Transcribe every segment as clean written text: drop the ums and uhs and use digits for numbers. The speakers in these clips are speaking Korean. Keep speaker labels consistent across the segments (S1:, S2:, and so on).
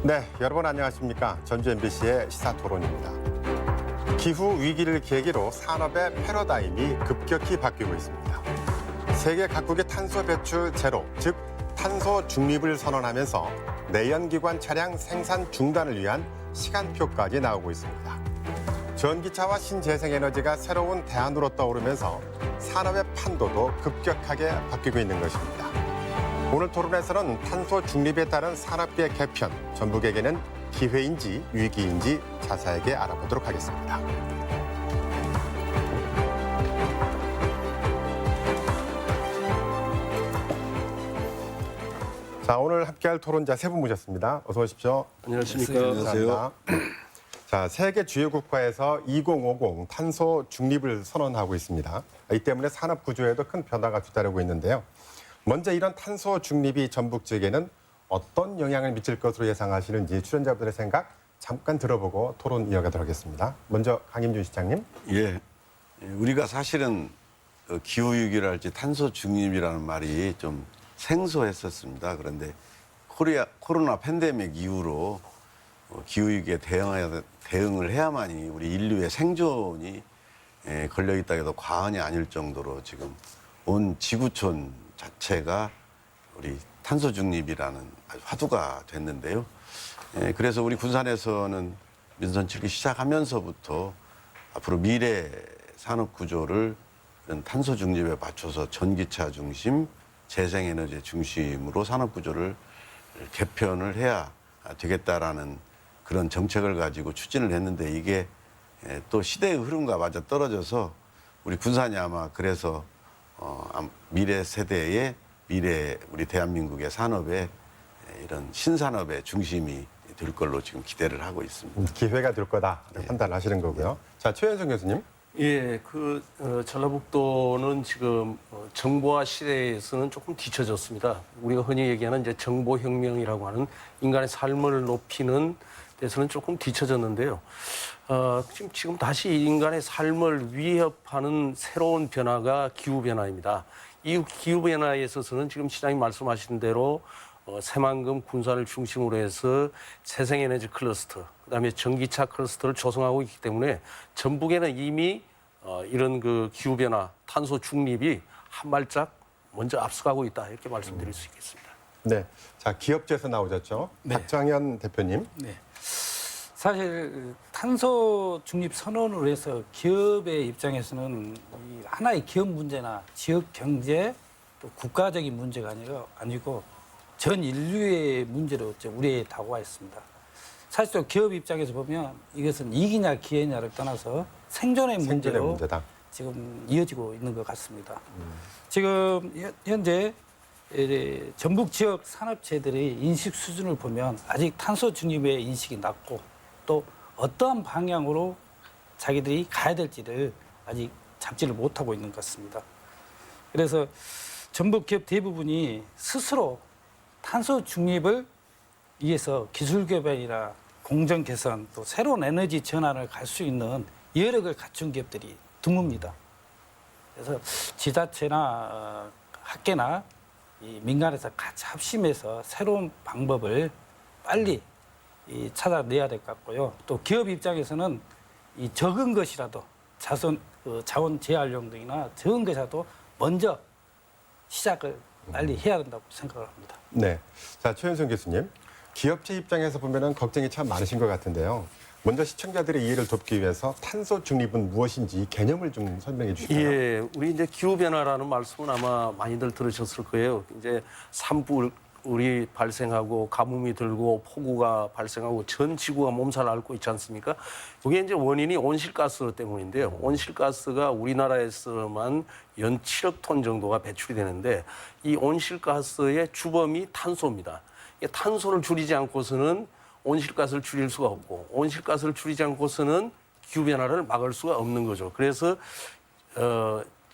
S1: 네, 여러분 안녕하십니까? 전주 MBC의 시사토론입니다. 기후 위기를 계기로 산업의 패러다임이 급격히 바뀌고 있습니다. 세계 각국의 탄소 배출 제로, 즉 탄소 중립을 선언하면서 내연기관 차량 생산 중단을 위한 시간표까지 나오고 있습니다. 전기차와 신재생에너지가 새로운 대안으로 떠오르면서 산업의 판도도 급격하게 바뀌고 있는 것입니다. 오늘 토론에서는 탄소 중립에 따른 산업계 개편, 전북에게는 기회인지 위기인지 자세하게 알아보도록 하겠습니다. 자, 오늘 함께할 토론자 세 분 모셨습니다. 어서 오십시오.
S2: 안녕하십니까.
S1: 네, 감사합니다. 자, 세계 주요 국가에서 2050 탄소 중립을 선언하고 있습니다. 이 때문에 산업 구조에도 큰 변화가 뒤따르고 있는데요. 먼저 이런 탄소 중립이 전북 지역에는 어떤 영향을 미칠 것으로 예상하시는지 출연자분들의 생각 잠깐 들어보고 토론 이어가도록 하겠습니다. 먼저 강임준 시장님.
S2: 예, 우리가 사실은 기후위기를 할지 탄소 중립이라는 말이 좀 생소했었습니다. 그런데 코로나 팬데믹 이후로 기후위기에 대응을 해야만이 우리 인류의 생존이 걸려있다 해도 과언이 아닐 정도로 지금 온 지구촌 자체가 우리 탄소 중립이라는 아주 화두가 됐는데요. 그래서 우리 군산에서는 민선 7기 시작하면서부터 앞으로 미래 산업 구조를 이런 탄소 중립에 맞춰서 전기차 중심, 재생에너지 중심으로 산업 구조를 개편을 해야 되겠다라는 그런 정책을 가지고 추진을 했는데 이게 또 시대의 흐름과 맞아 떨어져서 우리 군산이 아마 그래서 미래 세대의 우리 대한민국의 산업의 이런 신산업의 중심이 될 걸로 지금 기대를 하고 있습니다.
S1: 기회가 될 거다 판단하시는 거고요. 자, 최현성 교수님.
S3: 예, 전라북도는 지금 정보화 시대에서는 조금 뒤처졌습니다. 우리가 흔히 얘기하는 이제 정보혁명이라고 하는 인간의 삶을 높이는 데서는 조금 뒤처졌는데요. 지금 다시 인간의 삶을 위협하는 새로운 변화가 기후변화입니다. 이 기후변화에 있어서는 지금 시장님 말씀하신 대로 새만금 군산을 중심으로 해서 재생에너지 클러스터, 그다음에 전기차 클러스터를 조성하고 있기 때문에 전북에는 이미 이런 그 기후변화, 탄소 중립이 한 발짝 먼저 앞서가고 있다 이렇게 말씀드릴 수 있겠습니다.
S1: 네, 자 기업체에서 나오셨죠.
S4: 네.
S1: 박정현 대표님.
S4: 네. 사실 탄소 중립 선언을 해서 기업의 입장에서는 이 하나의 기업 문제나 지역 경제 또 국가적인 문제가 아니고 전 인류의 문제로 우리에 다가와 있습니다. 사실 기업 입장에서 보면 이것은 이기냐 기회냐를 떠나서 생존의 문제로
S1: 문제다.
S4: 지금 이어지고 있는 것 같습니다. 지금 현재 전북 지역 산업체들의 인식 수준을 보면 아직 탄소 중립의 인식이 낮고 또 어떠한 방향으로 자기들이 가야 될지를 아직 잡지를 못하고 있는 것 같습니다. 그래서 전북 기업 대부분이 스스로 탄소 중립을 위해서 기술 개발이나 공정 개선 또 새로운 에너지 전환을 갈 수 있는 여력을 갖춘 기업들이 드뭅니다. 그래서 지자체나 학계나 이 민간에서 같이 합심해서 새로운 방법을 빨리 찾아내야 될 것 같고요. 또 기업 입장에서는 이 적은 것이라도 자원 재활용 등이나 적은 것이라도 먼저 시작을 빨리 해야 된다고 생각을 합니다.
S1: 네, 자 최현성 교수님. 기업체 입장에서 보면은 걱정이 참 많으신 것 같은데요. 먼저 시청자들의 이해를 돕기 위해서 탄소 중립은 무엇인지 개념을 좀 설명해 주실까요?
S3: 예, 우리 이제 기후변화라는 말씀은 아마 많이들 들으셨을 거예요. 이제 산불이 발생하고 가뭄이 들고 폭우가 발생하고 전 지구가 몸살 앓고 있지 않습니까? 그게 이제 원인이 온실가스 때문인데요. 온실가스가 우리나라에서만 연 7억 톤 정도가 배출이 되는데 이 온실가스의 주범이 탄소입니다. 탄소를 줄이지 않고서는 온실가스를 줄일 수가 없고 온실가스를 줄이지 않고서는 기후변화를 막을 수가 없는 거죠. 그래서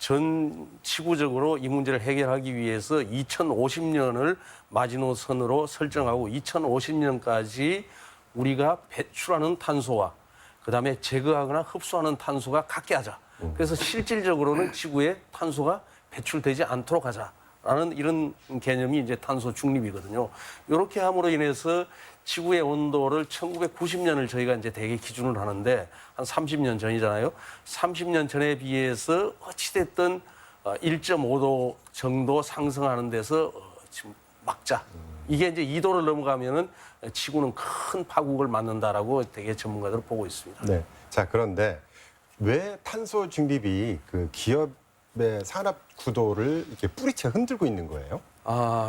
S3: 전 지구적으로 이 문제를 해결하기 위해서 2050년을 마지노선으로 설정하고 2050년까지 우리가 배출하는 탄소와 그다음에 제거하거나 흡수하는 탄소가 같게 하자. 그래서 실질적으로는 지구에 탄소가 배출되지 않도록 하자. 라는 이런 개념이 이제 탄소 중립이거든요. 이렇게 함으로 인해서 지구의 온도를 1990년을 저희가 이제 대개 기준으로 하는데 한 30년 전이잖아요. 30년 전에 비해서 어찌됐든 1.5도 정도 상승하는 데서 지금 막자. 이게 이제 2도를 넘어가면은 지구는 큰 파국을 맞는다라고 되게 전문가들은 보고 있습니다.
S1: 네. 자, 그런데 왜 탄소 중립이 그 기업의 산업 구도를 이렇게 뿌리채 흔들고 있는 거예요?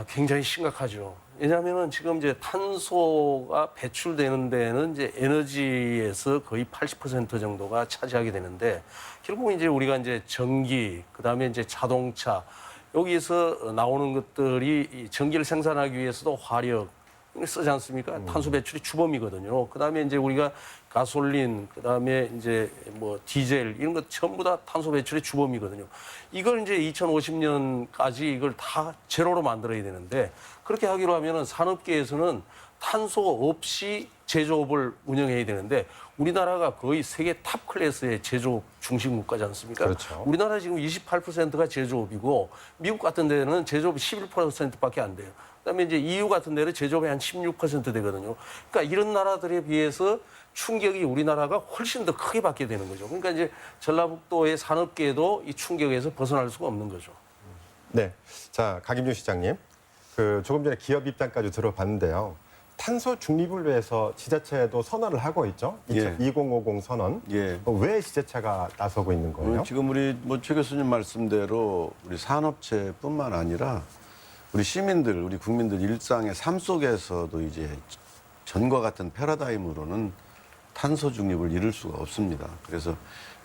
S3: 굉장히 심각하죠. 왜냐하면은 지금 이제 탄소가 배출되는 데는 이제 에너지에서 거의 80% 정도가 차지하게 되는데 결국 이제 우리가 이제 전기, 그다음에 이제 자동차 여기에서 나오는 것들이 이 전기를 생산하기 위해서도 화력 쓰지 않습니까? 탄소 배출이 주범이거든요. 그다음에 이제 우리가 가솔린, 그다음에 이제 뭐 디젤 이런 것 전부 다 탄소 배출의 주범이거든요. 이걸 이제 2050년까지 이걸 다 제로로 만들어야 되는데 그렇게 하기로 하면은 산업계에서는 탄소 없이 제조업을 운영해야 되는데 우리나라가 거의 세계 탑 클래스의 제조업 중심 국가지 않습니까?
S1: 그렇죠.
S3: 우리나라 지금 28%가 제조업이고 미국 같은 데는 제조업이 11%밖에 안 돼요. 그다음에 이제 EU 같은 데는 제조업이 한 16% 되거든요. 그러니까 이런 나라들에 비해서 충격이 우리나라가 훨씬 더 크게 받게 되는 거죠. 그러니까 이제 전라북도의 산업계에도 이 충격에서 벗어날 수가 없는 거죠.
S1: 네. 자, 강임준 시장님. 그 조금 전에 기업 입장까지 들어봤는데요. 탄소 중립을 위해서 지자체도 선언을 하고 있죠.
S2: 예.
S1: 2050 선언.
S2: 예.
S1: 왜 지자체가 나서고 있는 거예요?
S2: 지금 우리 뭐 최 교수님 말씀대로 우리 산업체뿐만 아니라 우리 시민들, 우리 국민들 일상의 삶 속에서도 이제 전과 같은 패러다임으로는 탄소 중립을 이룰 수가 없습니다. 그래서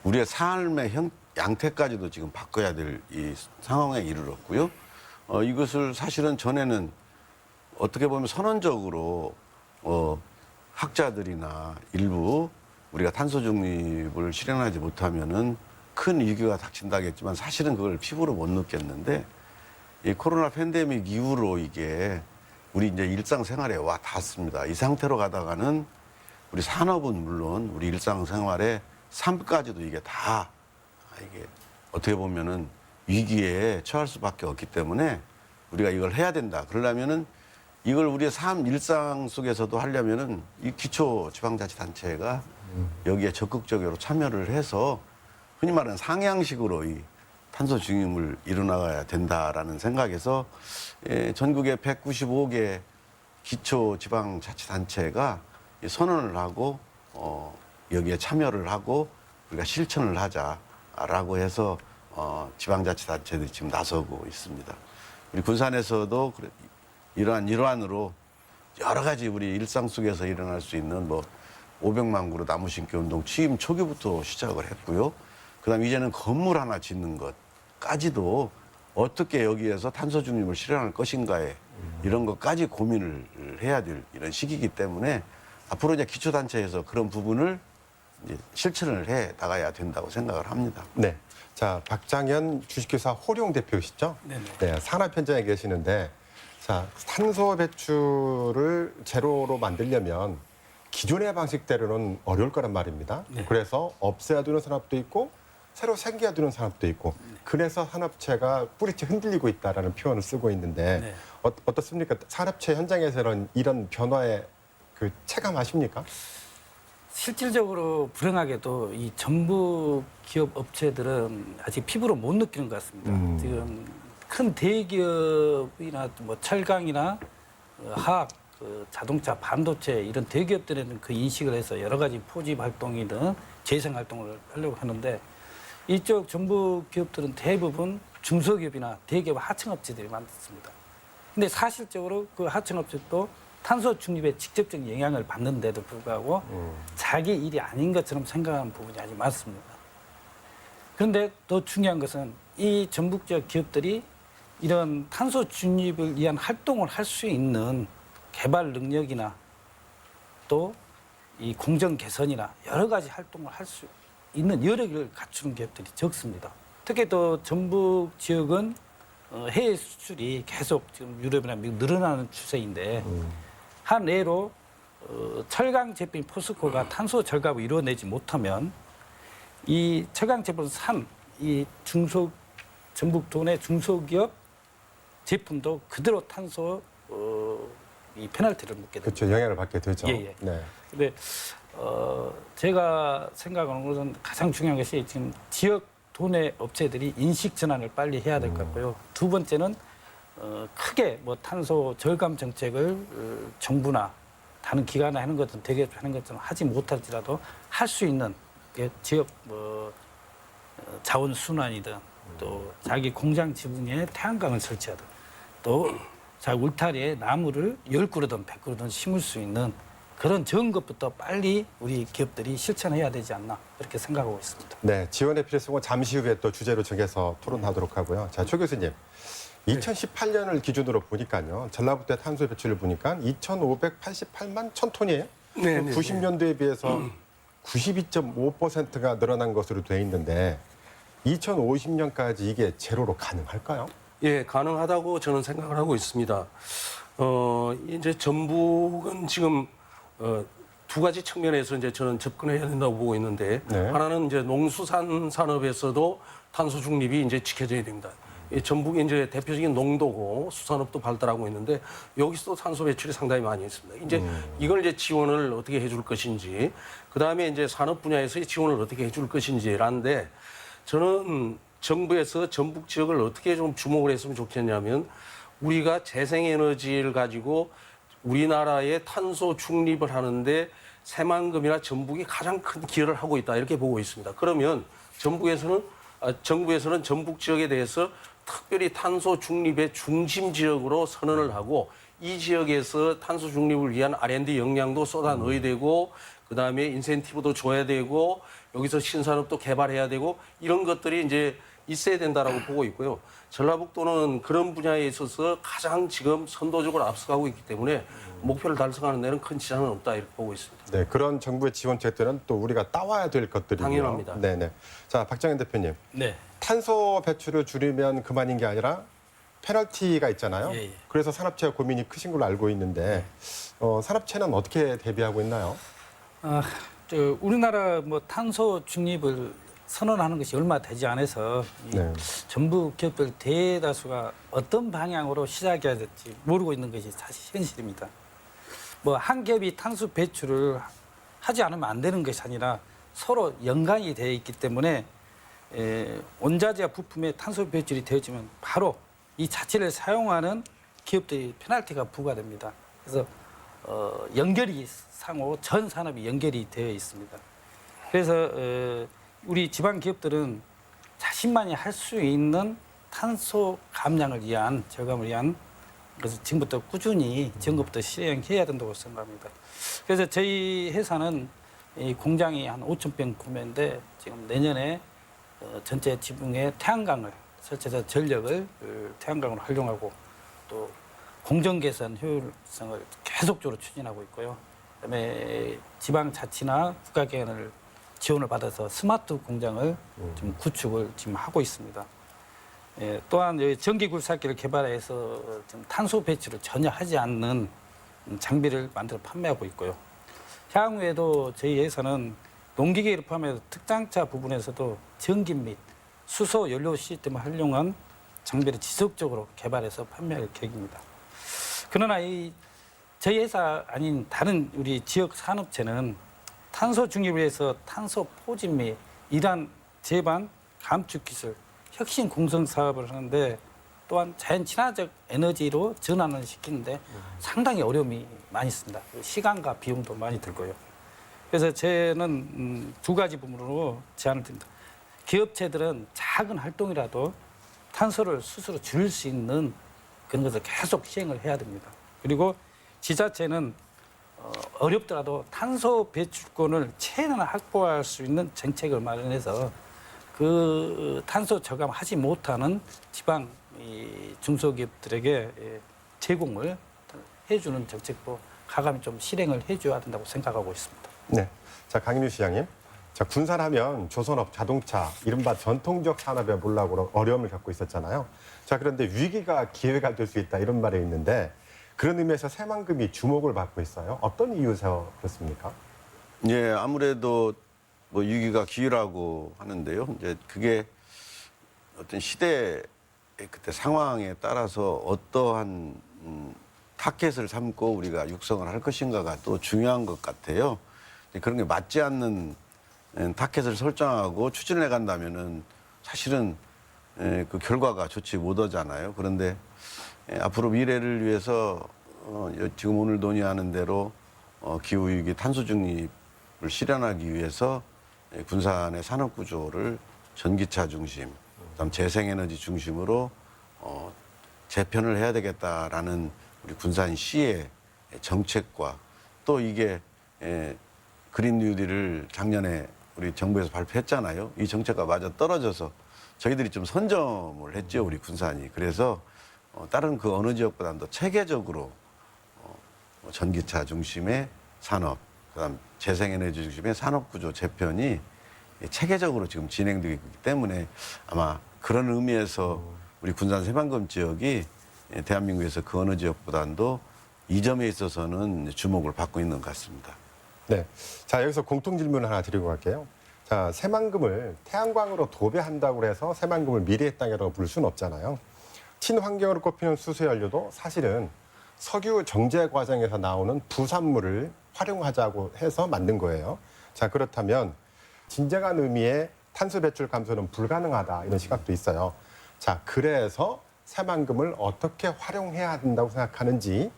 S2: 우리의 삶의 양태까지도 지금 바꿔야 될 이 상황에 이르렀고요. 이것을 사실은 전에는 어떻게 보면 선언적으로 학자들이나 일부 우리가 탄소 중립을 실현하지 못하면은 큰 위기가 닥친다겠지만 사실은 그걸 피부로 못 느꼈는데 이 코로나 팬데믹 이후로 이게 우리 이제 일상생활에 와 닿습니다. 이 상태로 가다가는 우리 산업은 물론 우리 일상생활의 삶까지도 이게 다 이게 어떻게 보면은 위기에 처할 수밖에 없기 때문에 우리가 이걸 해야 된다. 그러려면은 이걸 우리의 삶 일상 속에서도 하려면은 이 기초지방자치단체가 여기에 적극적으로 참여를 해서 흔히 말하는 상향식으로 이 탄소 중립을 이뤄나가야 된다라는 생각에서 전국의 195개 기초지방자치단체가 선언을 하고 여기에 참여를 하고 우리가 실천을 하자라고 해서 지방자치단체들이 지금 나서고 있습니다. 우리 군산에서도 이러한 일환으로 여러 가지 우리 일상 속에서 일어날 수 있는 뭐 500만 그루 나무 심기 운동 취임 초기부터 시작을 했고요. 그다음 이제는 건물 하나 짓는 것까지도 어떻게 여기에서 탄소 중립을 실현할 것인가에 이런 것까지 고민을 해야 될 이런 시기이기 때문에 앞으로 이제 기초단체에서 그런 부분을 이제 실천을 해 나가야 된다고 생각을 합니다.
S1: 네. 자, 박장현 주식회사 호룡 대표시죠?
S4: 네네.
S1: 네, 산업 현장에 계시는데 자, 탄소 배출을 제로로 만들려면 기존의 방식대로는 어려울 거란 말입니다.
S4: 네.
S1: 그래서 없애야 되는 산업도 있고 새로 생겨야 되는 산업도 있고 그래서 산업체가 뿌리채 흔들리고 있다라는 표현을 쓰고 있는데
S4: 네.
S1: 어떻습니까? 산업체 현장에서는 이런 변화에 그 체감하십니까?
S4: 실질적으로 불행하게도 이 전북 기업 업체들은 아직 피부로 못 느끼는 것 같습니다. 지금 큰 대기업이나 뭐 철강이나 화학, 자동차, 반도체 이런 대기업들에는 그 인식을 해서 여러 가지 포집 활동이든 재생 활동을 하려고 하는데 이쪽 전북 기업들은 대부분 중소기업이나 대기업 하청업체들이 많습니다. 근데 사실적으로 그 하청업체도 탄소 중립에 직접적인 영향을 받는데도 불구하고 자기 일이 아닌 것처럼 생각하는 부분이 아주 많습니다. 그런데 더 중요한 것은 이 전북 지역 기업들이 이런 탄소 중립을 위한 활동을 할 수 있는 개발 능력이나 또 이 공정 개선이나 여러 가지 활동을 할 수 있는 여력을 갖추는 기업들이 적습니다. 특히 또 전북 지역은 해외 수출이 계속 지금 유럽이나 미국 늘어나는 추세인데 한 예로 철강 제품 포스코가 탄소 절감을 이루어내지 못하면 이 철강 제품을 산 이 전북 도내 중소기업 제품도 그대로 탄소 이 페널티를 묻게 됩니다.
S1: 그렇죠. 영향을 받게 되죠.
S4: 예, 예.
S1: 네.
S4: 근데 제가 생각하는 것은 가장 중요한 것이 지금 지역 도내 업체들이 인식 전환을 빨리 해야 될 것 같고요. 두 번째는 크게 뭐 탄소 절감 정책을 정부나 다른 기관이 하는 것은 되게 하는 것은 하지 못할지라도 할 수 있는 지역 뭐 자원 순환이든 또 자기 공장 지붕에 태양광을 설치하든 또 자기 울타리에 나무를 10그루든 100그루든 심을 수 있는 그런 좋은 것부터 빨리 우리 기업들이 실천해야 되지 않나 이렇게 생각하고 있습니다.
S1: 네, 지원의 필요성은 잠시 후에 또 주제로 정해서 토론하도록 하고요. 자, 초 교수님. 2018년을 기준으로 보니까요. 전라북도의 탄소 배출을 보니까 2,588만 1,000톤이에요.
S3: 네, 네,
S1: 90년도에 비해서 92.5%가 늘어난 것으로 돼 있는데 2050년까지 이게 제로로 가능할까요?
S3: 예, 가능하다고 저는 생각을 하고 있습니다. 이제 전북은 지금 두 가지 측면에서 이제 저는 접근해야 된다고 보고 있는데
S1: 네.
S3: 하나는 이제 농수산 산업에서도 탄소 중립이 이제 지켜져야 됩니다. 이 전북이 이제 대표적인 농도고 수산업도 발달하고 있는데 여기서도 탄소 배출이 상당히 많이 있습니다. 이제 이걸 이제 지원을 어떻게 해줄 것인지, 그 다음에 이제 산업 분야에서의 지원을 어떻게 해줄 것인지라는데 저는 정부에서 전북 지역을 어떻게 좀 주목을 했으면 좋겠냐면 우리가 재생에너지를 가지고 우리나라의 탄소 중립을 하는데 새만금이나 전북이 가장 큰 기여를 하고 있다 이렇게 보고 있습니다. 그러면 정부에서는 전북 지역에 대해서 특별히 탄소 중립의 중심 지역으로 선언을 하고 이 지역에서 탄소 중립을 위한 R&D 역량도 쏟아 넣어야 되고 그다음에 인센티브도 줘야 되고 여기서 신산업도 개발해야 되고 이런 것들이 이제 있어야 된다라고 보고 있고요. 전라북도는 그런 분야에 있어서 가장 지금 선도적으로 앞서가고 있기 때문에 목표를 달성하는 데는 큰 지장은 없다 이렇게 보고 있습니다.
S1: 네, 그런 정부의 지원책들은 또 우리가 따와야 될 것들이고요.
S3: 당연합니다.
S1: 네네. 자, 박정현 대표님.
S4: 네.
S1: 탄소 배출을 줄이면 그만인 게 아니라 페널티가 있잖아요.
S4: 예, 예.
S1: 그래서 산업체가 고민이 크신 걸로 알고 있는데 산업체는 어떻게 대비하고 있나요?
S4: 우리나라 뭐 탄소 중립을 선언하는 것이 얼마 되지 않아서 이
S1: 네.
S4: 전북 기업들 대다수가 어떤 방향으로 시작해야 될지 모르고 있는 것이 사실 현실입니다. 뭐 한 기업이 탄소 배출을 하지 않으면 안 되는 것이 아니라 서로 연관이 되어 있기 때문에 원자재와 부품에 탄소 배출이 되어지면 바로 이 자체를 사용하는 기업들이 페널티가 부과됩니다. 그래서 연결이 상호 전 산업이 연결이 되어 있습니다. 그래서 우리 지방 기업들은 자신만이 할 수 있는 탄소 감량을 위한 절감을 위한 그래서 지금부터 꾸준히 지금부터 실행해야 된다고 생각합니다. 그래서 저희 회사는 이 공장이 한 5,000평 규모인데 지금 내년에 전체 지붕에 태양광을 설치해서 전력을 태양광으로 활용하고 또 공정 개선 효율성을 계속적으로 추진하고 있고요. 그다음에 지방자치나 국가기관을 지원을 받아서 스마트 공장을 지금 구축을 지금 하고 있습니다. 또한 전기굴삭기를 개발해서 지금 탄소 배출을 전혀 하지 않는 장비를 만들어 판매하고 있고요. 향후에도 저희 회사는 농기계를 포함해서 특장차 부분에서도 전기 및 수소 연료 시스템을 활용한 장비를 지속적으로 개발해서 판매할 계획입니다. 그러나 저희 회사 아닌 다른 우리 지역 산업체는 탄소 중립을 위해서 탄소 포집 및 이란 제반 감축 기술 혁신 공성 사업을 하는데 또한 자연 친화적 에너지로 전환을 시키는데 상당히 어려움이 많이 있습니다. 시간과 비용도 많이 들고요. 그래서 저는 두 가지 부분으로 제안을 드립니다. 기업체들은 작은 활동이라도 탄소를 스스로 줄일 수 있는 그런 것을 계속 시행을 해야 됩니다. 그리고 지자체는 어렵더라도 탄소 배출권을 최대한 확보할 수 있는 정책을 마련해서 그 탄소 저감하지 못하는 지방 중소기업들에게 제공을 해주는 정책도 가감히 좀 실행을 해줘야 된다고 생각하고 있습니다.
S1: 네. 자, 강인우 시장님. 자, 군산하면 조선업, 자동차, 이른바 전통적 산업에 몰락으로 어려움을 겪고 있었잖아요. 자, 그런데 위기가 기회가 될 수 있다 이런 말이 있는데 그런 의미에서 새만금이 주목을 받고 있어요. 어떤 이유에서 그렇습니까?
S2: 예, 아무래도 뭐 위기가 기회라고 하는데요. 이제 그게 어떤 시대의 그때 상황에 따라서 어떠한 타켓을 삼고 우리가 육성을 할 것인가가 또 중요한 것 같아요. 그런 게 맞지 않는 타켓을 설정하고 추진해 간다면은 사실은 그 결과가 좋지 못하잖아요. 그런데 앞으로 미래를 위해서 지금 오늘 논의하는 대로 기후위기 탄소 중립을 실현하기 위해서 군산의 산업 구조를 전기차 중심, 그다음 재생에너지 중심으로 재편을 해야 되겠다라는 우리 군산시의 정책과 또 이게 그린 뉴딜을 작년에 우리 정부에서 발표했잖아요. 이 정책과 맞아 떨어져서 저희들이 좀 선점을 했죠, 우리 군산이. 그래서 다른 그 어느 지역보다는 더 체계적으로 전기차 중심의 산업, 그다음 재생에너지 중심의 산업구조 재편이 체계적으로 지금 진행되고 있기 때문에 아마 그런 의미에서 우리 군산 새만금 지역이 대한민국에서 그 어느 지역보다도 이 점에 있어서는 주목을 받고 있는 것 같습니다.
S1: 네. 자, 여기서 공통 질문을 하나 드리고 갈게요. 자, 새만금을 태양광으로 도배한다고 해서 새만금을 미래의 땅이라고 부를 수는 없잖아요. 친환경으로 꼽히는 수소연료도 사실은 석유 정제 과정에서 나오는 부산물을 활용하자고 해서 만든 거예요. 자, 그렇다면 진정한 의미의 탄소 배출 감소는 불가능하다 이런 시각도 있어요. 자, 그래서 새만금을 어떻게 활용해야 된다고 생각하는지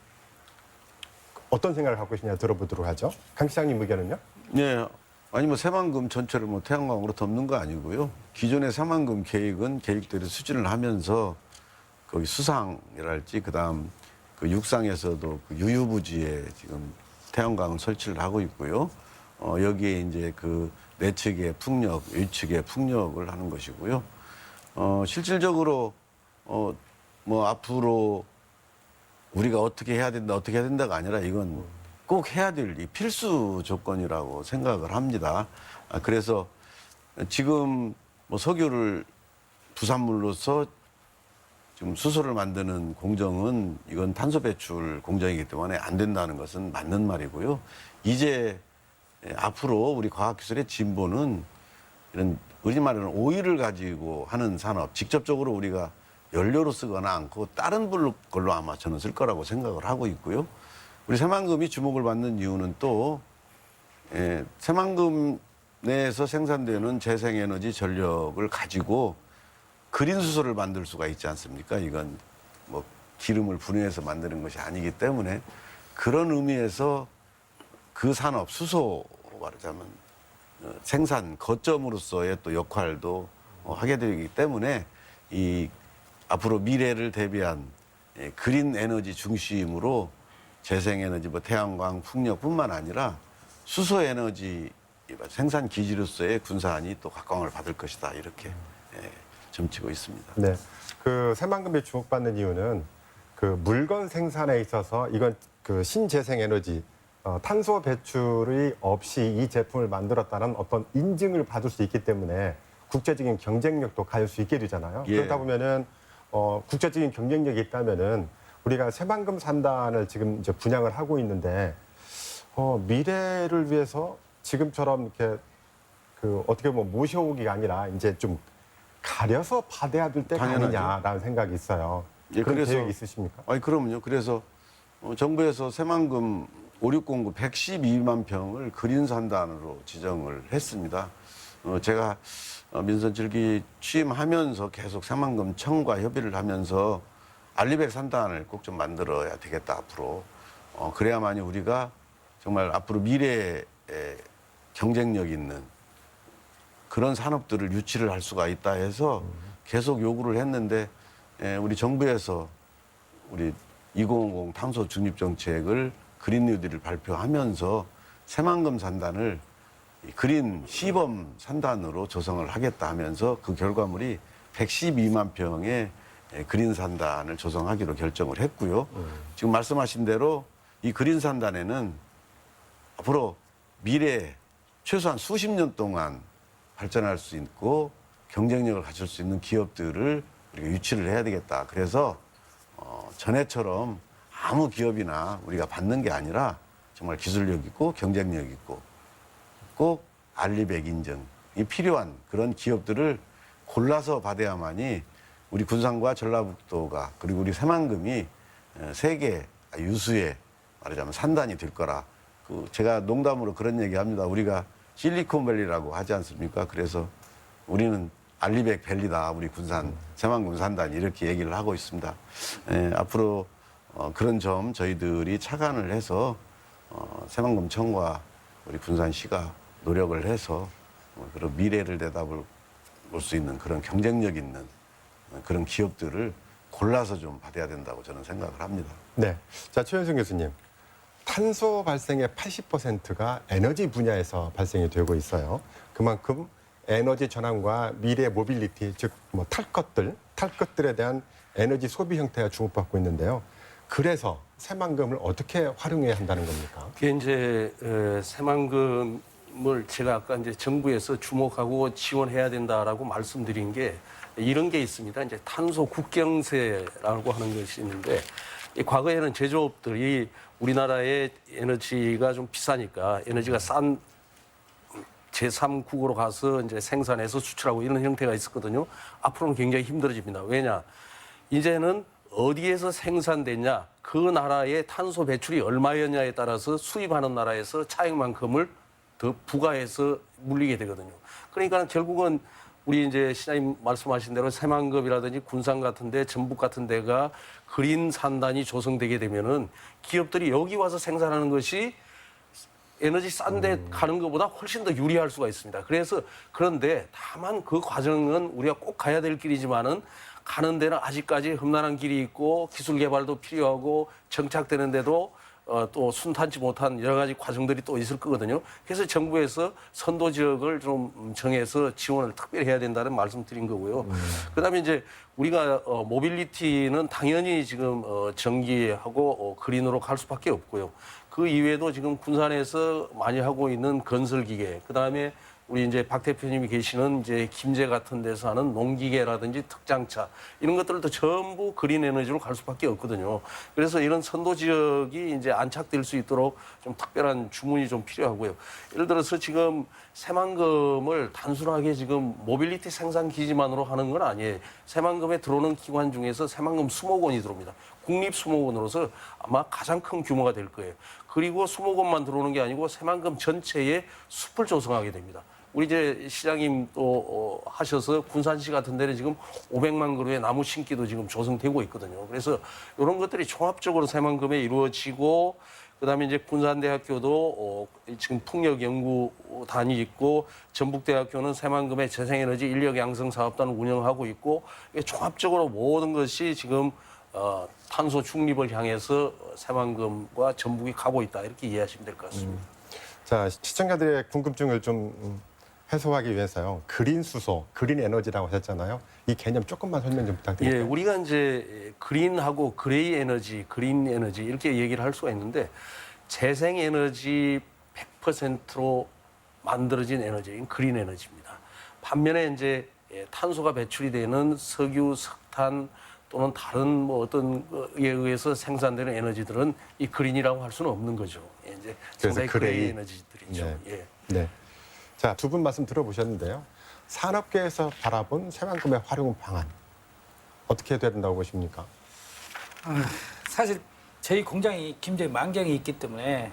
S1: 어떤 생각을 갖고 계시냐 들어보도록 하죠. 강 시장님 의견은요?
S2: 네. 아니 뭐 새만금 전체를 뭐 태양광으로 덮는 거 아니고요. 기존의 새만금 계획은 계획대로 수준을 하면서 거기 수상이랄지 그다음 그 육상에서도 그 유유부지에 지금 태양광을 설치를 하고 있고요. 여기에 이제 그 내측의 풍력, 위측의 풍력을 하는 것이고요. 실질적으로 뭐 앞으로 우리가 어떻게 해야 된다가 아니라 이건 꼭 해야 될 이 필수 조건이라고 생각을 합니다. 그래서 지금 뭐 석유를 부산물로서 지금 수소를 만드는 공정은 이건 탄소 배출 공정이기 때문에 안 된다는 것은 맞는 말이고요. 이제 앞으로 우리 과학기술의 진보는 이런 우리말로는 오일을 가지고 하는 산업, 직접적으로 우리가 연료로 쓰거나 않고 다른 걸로 아마 저는 쓸 거라고 생각을 하고 있고요. 우리 새만금이 주목을 받는 이유는 또 새만금 내에서 생산되는 재생에너지 전력을 가지고 그린 수소를 만들 수가 있지 않습니까? 이건 뭐 기름을 분해해서 만드는 것이 아니기 때문에 그런 의미에서 그 산업 수소 말하자면 생산 거점으로서의 또 역할도 하게 되기 때문에 이 앞으로 미래를 대비한 그린 에너지 중심으로 재생에너지, 뭐 태양광, 풍력뿐만 아니라 수소 에너지 생산 기지로서의 군산이 또 각광을 받을 것이다 이렇게 점치고 있습니다.
S1: 네. 그 새만금이 주목받는 이유는 그 물건 생산에 있어서 이건 그 신재생에너지 탄소 배출이 없이 이 제품을 만들었다는 어떤 인증을 받을 수 있기 때문에 국제적인 경쟁력도 가질 수 있게 되잖아요.
S2: 예.
S1: 그러다 보면은 국제적인 경쟁력이 있다면은 우리가 새만금 산단을 지금 이제 분양을 하고 있는데 미래를 위해서 지금처럼 이렇게 그 어떻게 보면 모셔오기가 아니라 이제 좀 가려서 받아야 될 때가
S2: 당연하죠.
S1: 아니냐라는 생각이 있어요.
S2: 예,
S1: 그런
S2: 그래서-
S1: 계획이 있으십니까?
S2: 아니 그럼요. 그래서 정부에서 새만금 5609 112만 평을 그린 산단으로 지정을 했습니다. 제가 민선 7기 취임하면서 계속 새만금 청과 협의를 하면서 알리백 산단을 꼭 좀 만들어야 되겠다 앞으로. 그래야만이 우리가 정말 앞으로 미래에 경쟁력 있는 그런 산업들을 유치를 할 수가 있다 해서 계속 요구를 했는데 우리 정부에서 우리 2050 탄소 중립 정책을 그린 뉴딜을 발표하면서 새만금 산단을 그린 시범 산단으로 조성을 하겠다 하면서 그 결과물이 112만 평의 그린 산단을 조성하기로 결정을 했고요. 지금 말씀하신 대로 이 그린 산단에는 앞으로 미래에 최소한 수십 년 동안 발전할 수 있고 경쟁력을 가질 수 있는 기업들을 우리가 유치를 해야 되겠다. 그래서 전에처럼 아무 기업이나 우리가 받는 게 아니라 정말 기술력 있고 경쟁력 있고 꼭 알리백 인증이 필요한 그런 기업들을 골라서 받아야만이 우리 군산과 전라북도가 그리고 우리 새만금이 세계 유수의 말하자면 산단이 될 거라. 제가 농담으로 그런 얘기합니다. 우리가 실리콘밸리라고 하지 않습니까? 그래서 우리는 알리백 밸리다. 우리 군산 새만금 산단이 이렇게 얘기를 하고 있습니다. 앞으로 그런 점 저희들이 착안을 해서 새만금청과 우리 군산시가 노력을 해서 그런 미래를 내다볼 수 있는 그런 경쟁력 있는 그런 기업들을 골라서 좀 받아야 된다고 저는 생각을 합니다.
S1: 네. 자, 최현승 교수님. 탄소 발생의 80%가 에너지 분야에서 발생이 되고 있어요. 그만큼 에너지 전환과 미래 모빌리티, 즉 뭐 탈 것들에 대한 에너지 소비 형태가 주목받고 있는데요. 그래서 새만금을 어떻게 활용해야 한다는 겁니까?
S3: 그게 이제 새만금을 제가 아까 이제 정부에서 주목하고 지원해야 된다라고 말씀드린 게 이런 게 있습니다. 이제 탄소 국경세라고 하는 것이 있는데 이 과거에는 제조업들이 우리나라의 에너지가 좀 비싸니까 에너지가 싼 제3국으로 가서 이제 생산해서 수출하고 이런 형태가 있었거든요. 앞으로는 굉장히 힘들어집니다. 왜냐? 이제는 어디에서 생산됐냐, 그 나라의 탄소 배출이 얼마였냐에 따라서 수입하는 나라에서 차액만큼을 더 부과해서 물리게 되거든요. 그러니까 결국은 우리 이제 시장님 말씀하신 대로 새만금이라든지 군산 같은데, 전북 같은 데가 그린 산단이 조성되게 되면은 기업들이 여기 와서 생산하는 것이 에너지 싼 데 가는 것보다 훨씬 더 유리할 수가 있습니다. 그런데 다만 그 과정은 우리가 꼭 가야 될 길이지만은 가는 데는 아직까지 험난한 길이 있고 기술 개발도 필요하고 정착되는데도 또 순탄치 못한 여러 가지 과정들이 또 있을 거거든요. 그래서 정부에서 선도 지역을 좀 정해서 지원을 특별히 해야 된다는 말씀 드린 거고요. 그다음에 이제 우리가 모빌리티는 당연히 지금 전기하고 그린으로 갈 수밖에 없고요. 그 이외에도 지금 군산에서 많이 하고 있는 건설 기계, 그다음에 우리 이제 박 대표님이 계시는 이제 김제 같은 데서 하는 농기계라든지 특장차 이런 것들도 전부 그린 에너지로 갈 수밖에 없거든요. 그래서 이런 선도 지역이 이제 안착될 수 있도록 좀 특별한 주문이 좀 필요하고요. 예를 들어서 지금 새만금을 단순하게 지금 모빌리티 생산 기지만으로 하는 건 아니에요. 새만금에 들어오는 기관 중에서 새만금 수목원이 들어옵니다. 국립수목원으로서 아마 가장 큰 규모가 될 거예요. 그리고 수목원만 들어오는 게 아니고 새만금 전체에 숲을 조성하게 됩니다. 우리 이제 시장님 또 하셔서 군산시 같은 데는 지금 500만 그루의 나무 심기도 지금 조성되고 있거든요. 그래서 이런 것들이 종합적으로 새만금에 이루어지고, 그다음에 이제 군산대학교도 지금 풍력연구단이 있고, 전북대학교는 새만금의 재생에너지 인력 양성 사업단을 운영하고 있고, 종합적으로 모든 것이 지금 탄소 중립을 향해서 새만금과 전북이 가고 있다, 이렇게 이해하시면 될 것 같습니다.
S1: 자, 시청자들의 궁금증을 좀 해소하기 위해서요. 그린 수소, 그린 에너지라고 하셨잖아요. 이 개념 조금만 설명 좀 부탁드릴게요.
S3: 예, 우리가 이제 그린하고 그레이 에너지, 그린 에너지 이렇게 얘기를 할 수가 있는데, 재생 에너지 100%로 만들어진 에너지인 그린 에너지입니다. 반면에 이제 탄소가 배출이 되는 석유, 석탄 또는 다른 뭐 어떤 거에 의해서 생산되는 에너지들은 이 그린이라고 할 수는 없는 거죠. 예, 이제 상당히 그레이 에너지들이죠.
S1: 네.
S3: 예.
S1: 네. 자, 두 분 말씀 들어보셨는데요. 산업계에서 바라본 새만금의 활용 방안 어떻게 해야 된다고 보십니까?
S4: 사실 저희 공장이 김제 만경이 있기 때문에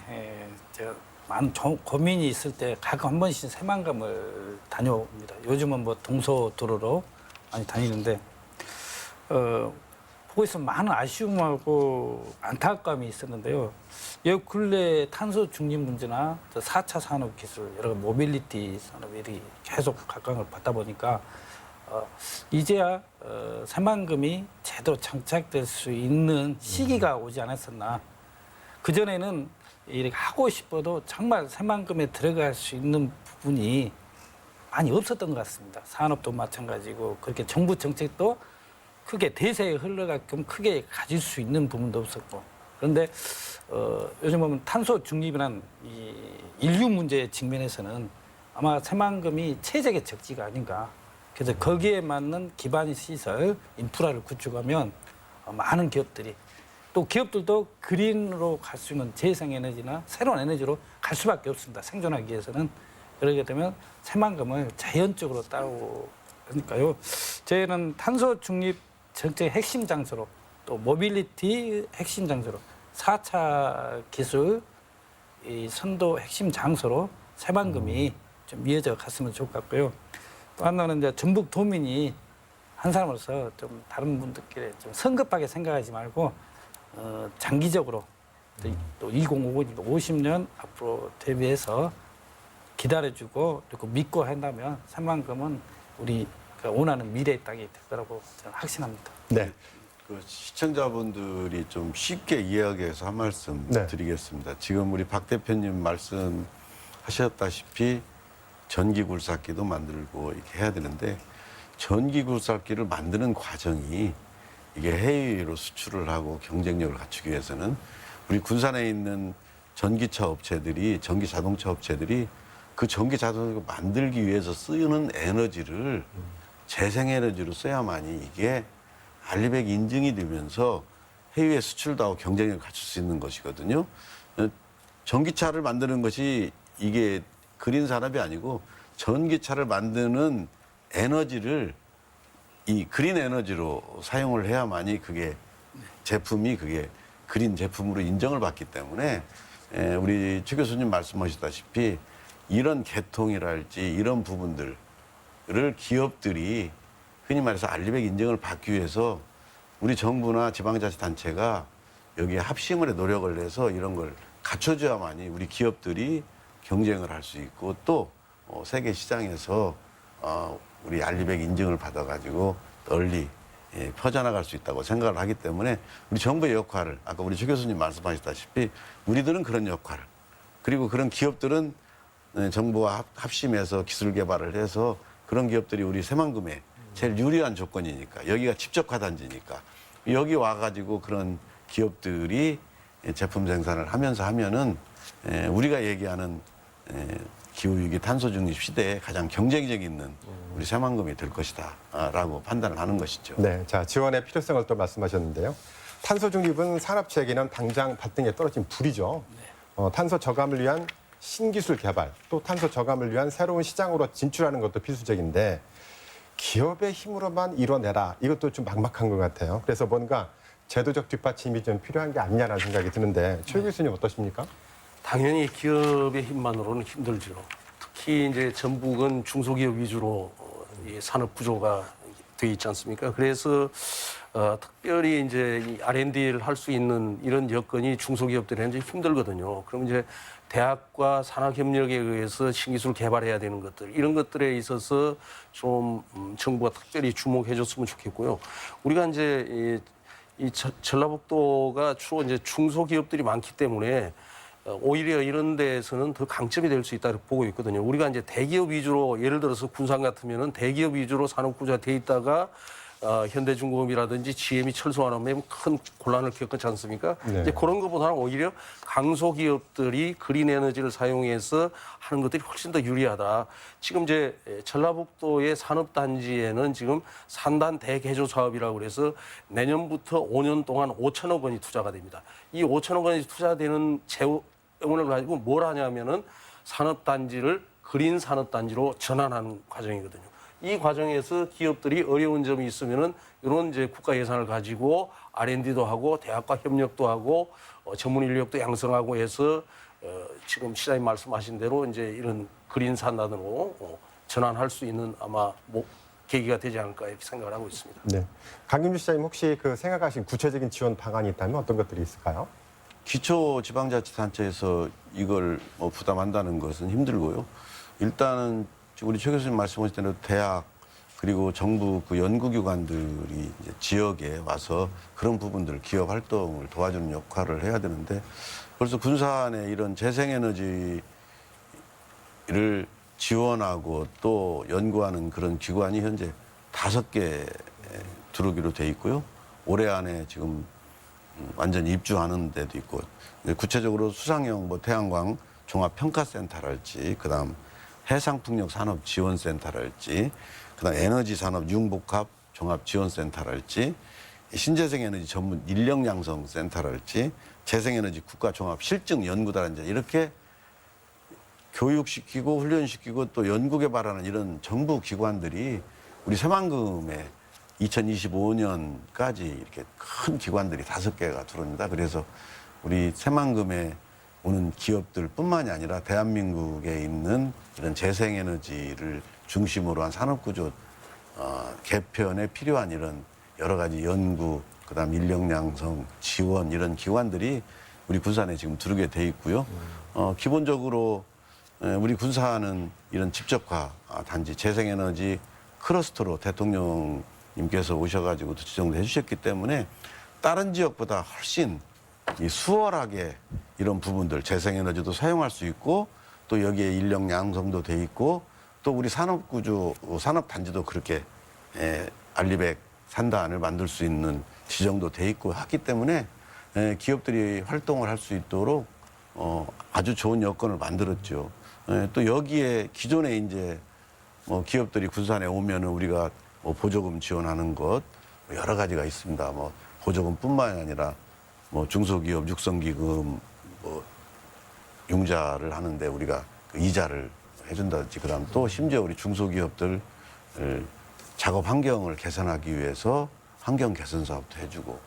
S4: 제가 많은 고민이 있을 때 가끔 한 번씩 새만금을 다녀옵니다. 요즘은 뭐 동서도로로 많이 다니는데 보고 있으면 많은 아쉬움하고 안타까움이 있었는데요. 요 근래 탄소 중립 문제나 4차 산업 기술, 여러 모빌리티 산업이 계속 각광을 받다 보니까 이제야 새만금이 제대로 장착될 수 있는 시기가 오지 않았었나. 그전에는 이렇게 하고 싶어도 정말 새만금에 들어갈 수 있는 부분이 많이 없었던 것 같습니다. 산업도 마찬가지고 그렇게 정부 정책도 크게 대세에 흘러가끔 크게 가질 수 있는 부분도 없었고. 그런데 요즘 보면 탄소 중립이란 이 인류 문제 측면에서는 아마 새만금이 최적의 적지가 아닌가. 그래서 거기에 맞는 기반 시설, 인프라를 구축하면 많은 기업들이, 또 기업들도 그린으로 갈 수 있는 재생에너지나 새로운 에너지로 갈 수밖에 없습니다. 생존하기 위해서는. 그러게 되면 새만금을 자연적으로 따고, 그러니까요. 저희는 탄소 중립 정책의 핵심 장소로, 또 모빌리티 핵심 장소로 4차 기술 이 선도 핵심 장소로 새만금이 좀 이어져 갔으면 좋을 것 같고요. 또 하나는 이제 전북 도민이 한 사람으로서 좀 다른 분들끼리 좀 성급하게 생각하지 말고 장기적으로 또 2050, 50년 앞으로 대비해서 기다려주고 그리고 믿고 한다면 새만금은 우리 원하는 미래의 땅이 될 거라고 저는 확신합니다.
S1: 네.
S2: 그 시청자분들이 좀 쉽게 이해하기 위해서 한 말씀
S1: 네.
S2: 드리겠습니다. 지금 우리 박 대표님 말씀하셨다시피 전기 굴삭기도 만들고 이렇게 해야 되는데 전기 굴삭기를 만드는 과정이 이게 해외로 수출을 하고 경쟁력을 갖추기 위해서는 우리 군산에 있는 전기차 업체들이 전기 자동차 업체들이 그 전기 자동차를 만들기 위해서 쓰는 에너지를 재생에너지로 써야만이 이게 알리백 인증이 되면서 해외에 수출도 하고 경쟁력을 갖출 수 있는 것이거든요. 전기차를 만드는 것이 이게 그린 산업이 아니고 전기차를 만드는 에너지를 이 그린 에너지로 사용을 해야만이 그게 제품이 그게 그린 제품으로 인정을 받기 때문에 우리 최 교수님 말씀하셨다시피 이런 개통이랄지 이런 부분들을 기업들이 흔히 말해서 알리백 인증을 받기 위해서 우리 정부나 지방자치단체가 여기에 합심을 해 노력을 해서 이런 걸 갖춰줘야만이 우리 기업들이 경쟁을 할 수 있고 또 세계 시장에서 우리 알리백 인증을 받아가지고 널리 퍼져나갈 수 있다고 생각을 하기 때문에 우리 정부의 역할을 아까 우리 최 교수님 말씀하셨다시피 우리들은 그런 역할을 그리고 그런 기업들은 정부와 합심해서 기술 개발을 해서 그런 기업들이 우리 새만금에 제일 유리한 조건이니까 여기가 집적화 단지니까 여기 와가지고 그런 기업들이 제품 생산을 하면서 하면은 우리가 얘기하는 기후위기 탄소 중립 시대에 가장 경쟁력 있는 우리 새만금이 될 것이다라고 판단을 하는 것이죠.
S1: 네, 자 지원의 필요성을 또 말씀하셨는데요. 탄소 중립은 산업체에게는 당장 발등에 떨어진 불이죠. 탄소 저감을 위한 신기술 개발, 또 탄소 저감을 위한 새로운 시장으로 진출하는 것도 필수적인데 기업의 힘으로만 이뤄내라. 이것도 좀 막막한 것 같아요. 그래서 뭔가 제도적 뒷받침이 좀 필요한 게 아니냐라는 생각이 드는데 최 교수님 어떠십니까?
S3: 당연히 기업의 힘만으로는 힘들죠. 특히 이제 전북은 중소기업 위주로 이 산업 구조가 돼 있지 않습니까? 그래서 특별히 이제 이 R&D를 할 수 있는 이런 여건이 중소기업들에는 이제 힘들거든요. 그럼 이제 대학과 산학협력에 의해서 신기술 개발해야 되는 것들 이런 것들에 있어서 좀 정부가 특별히 주목해줬으면 좋겠고요. 우리가 이제 이 전라북도가 주로 이제 중소기업들이 많기 때문에 오히려 이런 데에서는 더 강점이 될 수 있다고 보고 있거든요. 우리가 이제 대기업 위주로 예를 들어서 군산 같으면은 대기업 위주로 산업 구조가 돼 있다가 현대중공업이라든지 GM이 철수하면 큰 곤란을 겪었지 않습니까?
S1: 네.
S3: 이제 그런 것보다는 오히려 강소기업들이 그린 에너지를 사용해서 하는 것들이 훨씬 더 유리하다. 지금 이제 전라북도의 산업단지에는 지금 산단 대개조 사업이라고 그래서 내년부터 5년 동안 5천억 원이 투자가 됩니다. 이 5천억 원이 투자되는 재원을 가지고 뭘 하냐면은 산업단지를 그린 산업단지로 전환하는 과정이거든요. 이 과정에서 기업들이 어려운 점이 있으면은 이런 이제 국가 예산을 가지고 R&D도 하고 대학과 협력도 하고 전문 인력도 양성하고 해서 지금 시장님 말씀하신 대로 이제 이런 그린 산단으로 전환할 수 있는 아마 계기가 되지 않을까 이렇게 생각을 하고 있습니다.
S1: 네, 강김주 시장님 혹시 그 생각하신 구체적인 지원 방안이 있다면 어떤 것들이 있을까요?
S2: 기초지방자치단체에서 이걸 부담한다는 것은 힘들고요. 일단은 우리 최 교수님 말씀하신 대로 대학 그리고 정부 그 연구기관들이 이제 지역에 와서 그런 부분들 기업 활동을 도와주는 역할을 해야 되는데 벌써 군산에 이런 재생에너지를 지원하고 또 연구하는 그런 기관이 현재 5개 들어오기로 돼 있고요. 올해 안에 지금 완전히 입주하는 데도 있고 구체적으로 수상형 태양광 종합평가센터랄지 그다음 해상풍력 산업 지원센터랄지 그다음 에너지 산업 융복합 종합 지원센터랄지 신재생 에너지 전문 인력 양성 센터랄지 재생에너지 국가 종합 실증 연구단지 이렇게 교육시키고 훈련시키고 또 연구 개발하는 이런 정부 기관들이 우리 새만금에 2025년까지 이렇게 큰 기관들이 5개가 들어옵니다. 그래서 우리 새만금에 오는 기업들뿐만이 아니라 대한민국에 있는 이런 재생에너지를 중심으로 한 산업구조 개편에 필요한 이런 여러 가지 연구, 그다음 인력 양성, 지원 이런 기관들이 우리 군산에 지금 들어오게 돼 있고요. 기본적으로 우리 군산은 이런 집적화 단지 재생에너지 클러스터로 대통령님께서 오셔가지고 지정도 해주셨기 때문에 다른 지역보다 훨씬 이 수월하게 이런 부분들 재생에너지도 사용할 수 있고 또 여기에 인력 양성도 돼 있고 또 우리 산업구조 산업단지도 그렇게 알리백 산단을 만들 수 있는 지정도 돼 있고 하기 때문에 기업들이 활동을 할 수 있도록 아주 좋은 여건을 만들었죠. 또 여기에 기존에 이제 기업들이 군산에 오면은 우리가 보조금 지원하는 것 여러 가지가 있습니다. 보조금뿐만이 아니라 중소기업 육성기금 융자를 하는데 우리가 그 이자를 해준다든지 그다음 또 심지어 우리 중소기업들 작업 환경을 개선하기 위해서 환경 개선 사업도 해주고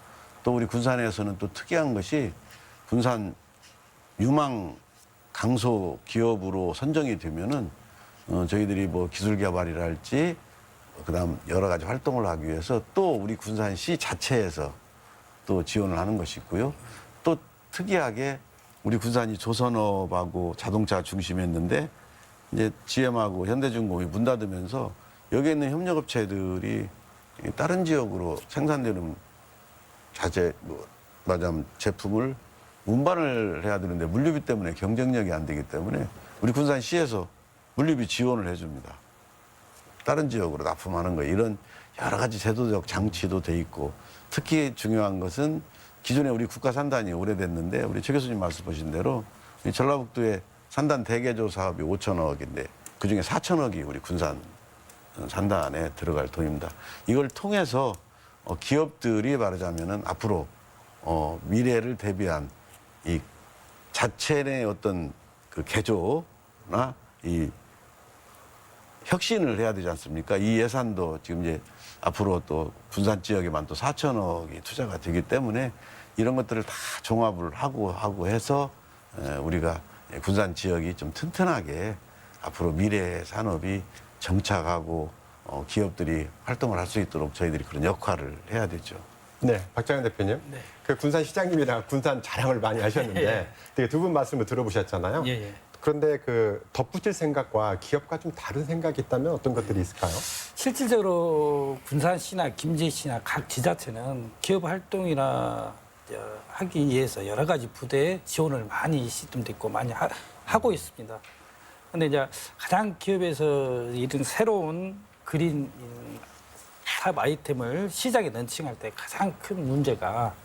S2: 또 우리 군산에서는 또 특이한 것이 군산 유망 강소 기업으로 선정이 되면은 저희들이 기술 개발이랄지 그다음 여러 가지 활동을 하기 위해서 또 우리 군산시 자체에서 또 지원을 하는 것이 있고요. 또 특이하게 우리 군산이 조선업하고 자동차 중심이었는데 이제 GM하고 현대중공업이 문 닫으면서 여기에 있는 협력업체들이 다른 지역으로 생산되는 말하자면 제품을 운반을 해야 되는데 물류비 때문에 경쟁력이 안 되기 때문에 우리 군산시에서 물류비 지원을 해줍니다. 다른 지역으로 납품하는 거예요. 이런 여러 가지 제도적 장치도 돼 있고 특히 중요한 것은 기존에 우리 국가 산단이 오래됐는데 우리 최 교수님 말씀하신 대로 이 전라북도에 산단 대개조 사업이 5천억인데 그중에 4천억이 우리 군산 산단에 들어갈 돈입니다. 이걸 통해서 기업들이 말하자면은 앞으로 미래를 대비한 이 자체 내 어떤 그 개조나 이 혁신을 해야 되지 않습니까? 이 예산도 지금 이제 앞으로 또 군산 지역에만 또 4천억이 투자가 되기 때문에 이런 것들을 다 종합을 하고 해서 우리가 군산 지역이 좀 튼튼하게 앞으로 미래 산업이 정착하고 기업들이 활동을 할 수 있도록 저희들이 그런 역할을 해야 되죠.
S1: 네, 박정현 대표님.
S4: 네.
S1: 그 군산 시장님이랑 군산 자랑을 많이 하셨는데 되게 두 분 말씀을 들어보셨잖아요.
S4: 예, 예.
S1: 그런데 그 덧붙일 생각과 기업과 좀 다른 생각이 있다면 어떤 것들이 있을까요?
S4: 실질적으로 군산시나 김제시나 각 지자체는 기업 활동이나 하기 위해서 여러 가지 부대에 지원을 많이 시스템도 있고 많이 하고 있습니다. 근데 이제 가장 기업에서 이런 새로운 그린 사업 아이템을 시장에 런칭할 때 가장 큰 문제가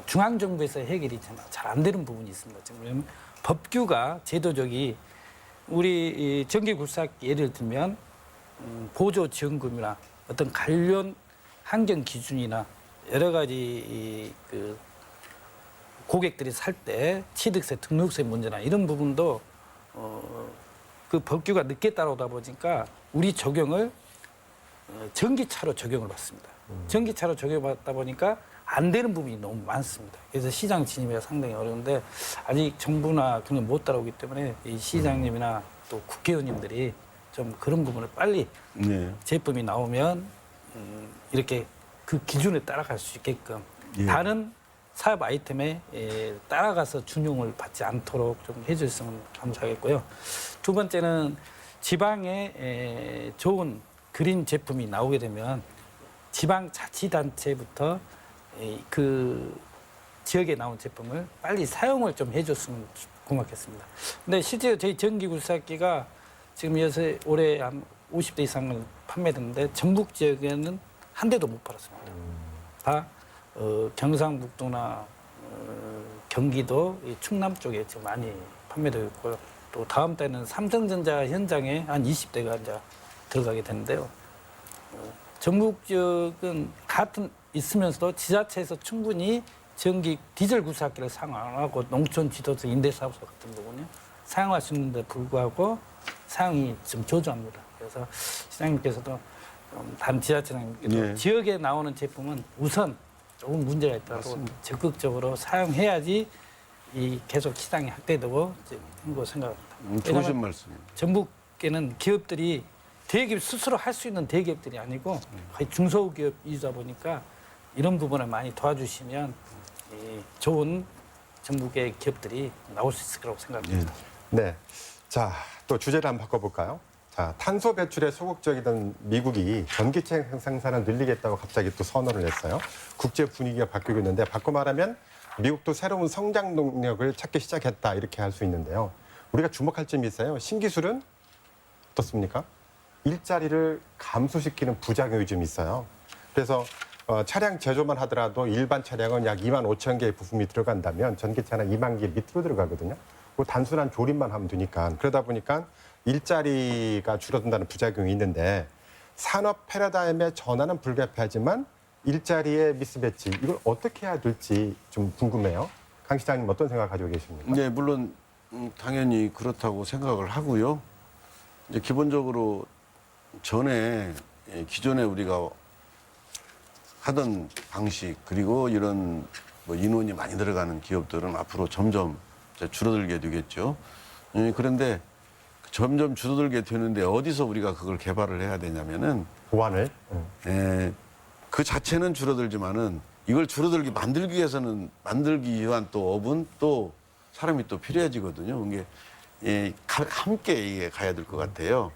S4: 중앙정부에서 해결이 잘 안 되는 부분이 있습니다. 지금 법규가 제도적이 우리 전기굴삭 예를 들면 보조지원금이나 어떤 관련 환경 기준이나 여러 가지 그 고객들이 살 때 취득세, 등록세 문제나 이런 부분도 그 법규가 늦게 따라오다 보니까 우리 적용을 전기차로 적용을 받습니다. 전기차로 적용받다 보니까 안 되는 부분이 너무 많습니다. 그래서 시장 진입이 상당히 어려운데 아직 정부나 그런 못 따라오기 때문에 이 시장님이나 또 국회의원님들이 좀 그런 부분을 빨리
S2: 네.
S4: 제품이 나오면 이렇게 그 기준에 따라갈 수 있게끔
S2: 예.
S4: 다른 사업 아이템에 따라가서 준용을 받지 않도록 좀 해주셨으면 감사하겠고요. 두 번째는 지방에 좋은 그린 제품이 나오게 되면 지방자치단체부터 그 지역에 나온 제품을 빨리 사용을 좀 해줬으면 고맙겠습니다. 근데 실제로 저희 전기굴삭기가 지금 요새 올해 한 50대 이상을 판매됐는데 전북 지역에는 한 대도 못 팔았습니다. 다 경상북도나 경기도 이 충남 쪽에 지금 많이 판매되고 있고요. 또 다음 달에는 삼성전자 현장에 한 20대가 이제 들어가게 되는데요. 전북 지역은 같은 있으면서도 지자체에서 충분히 전기 디젤 구사기를 사용하고 농촌 지도서 임대사업소 같은 부분요 사용할 수 있는데 불구하고 사용이 좀 저조합니다. 그래서 시장님께서도 단 지자체장
S2: 네.
S4: 지역에 나오는 제품은 우선 조금 문제가 있다고 적극적으로 사용해야지 이 계속 시장이 확대되고 이런 거 생각합니다.
S2: 좋으신
S4: 왜냐하면
S2: 말씀입니다.
S4: 전북에는 기업들이 대기업 스스로 할 수 있는 대기업들이 아니고 거의 중소기업 위주다 보니까 이런 부분을 많이 도와주시면 좋은 전북의 기업들이 나올 수 있을 거라고 생각합니다.
S1: 네. 자, 또 주제를 한번 바꿔볼까요? 자, 탄소 배출에 소극적이던 미국이 전기차 생산을 늘리겠다고 갑자기 또 선언을 했어요. 국제 분위기가 바뀌고 있는데 바꿔 말하면 미국도 새로운 성장 동력을 찾기 시작했다 이렇게 할 수 있는데요. 우리가 주목할 점이 있어요. 신기술은 어떻습니까? 일자리를 감소시키는 부작용이 좀 있어요. 그래서 차량 제조만 하더라도 일반 차량은 약 2만 5천 개의 부품이 들어간다면 전기차는 2만 개 밑으로 들어가거든요. 그 단순한 조립만 하면 되니까. 그러다 보니까 일자리가 줄어든다는 부작용이 있는데 산업 패러다임의 전환은 불가피하지만 일자리의 미스매치 이걸 어떻게 해야 될지 좀 궁금해요. 강 시장님 어떤 생각 가지고 계십니까?
S2: 네, 물론 당연히 그렇다고 생각을 하고요. 이제 기본적으로 전에 기존에 우리가 하던 방식 그리고 이런 뭐 인원이 많이 들어가는 기업들은 앞으로 점점 이제 줄어들게 되겠죠. 그런데 점점 줄어들게 되는데 어디서 우리가 그걸 개발을 해야 되냐면은
S1: 보완을.
S2: 그 자체는 줄어들지만은 이걸 줄어들게 만들기 위해서는 만들기 위한 또 업은 또 사람이 또 필요해지거든요. 이게 함께 이게 가야 될 것 같아요.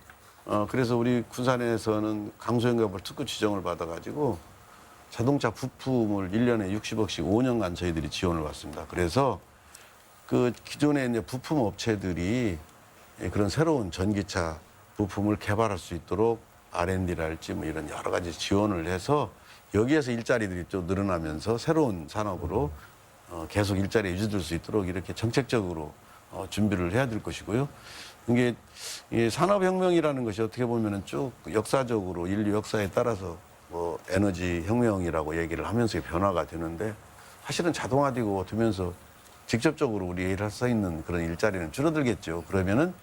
S2: 그래서 우리 군산에서는 강소연갑을 특구 지정을 받아가지고 자동차 부품을 1년에 60억씩 5년간 저희들이 지원을 받습니다. 그래서 그 기존의 이제 부품 업체들이 그런 새로운 전기차 부품을 개발할 수 있도록 R&D랄지 뭐 이런 여러 가지 지원을 해서 여기에서 일자리들이 좀 늘어나면서 새로운 산업으로 계속 일자리 유지될 수 있도록 이렇게 정책적으로 준비를 해야 될 것이고요. 이게 이 산업혁명이라는 것이 어떻게 보면은 쭉 역사적으로 인류 역사에 따라서 뭐 에너지 혁명이라고 얘기를 하면서 변화가 되는데 사실은 자동화되고 되면서 직접적으로 우리 일할 수 있는 그런 일자리는 줄어들겠죠. 그러면은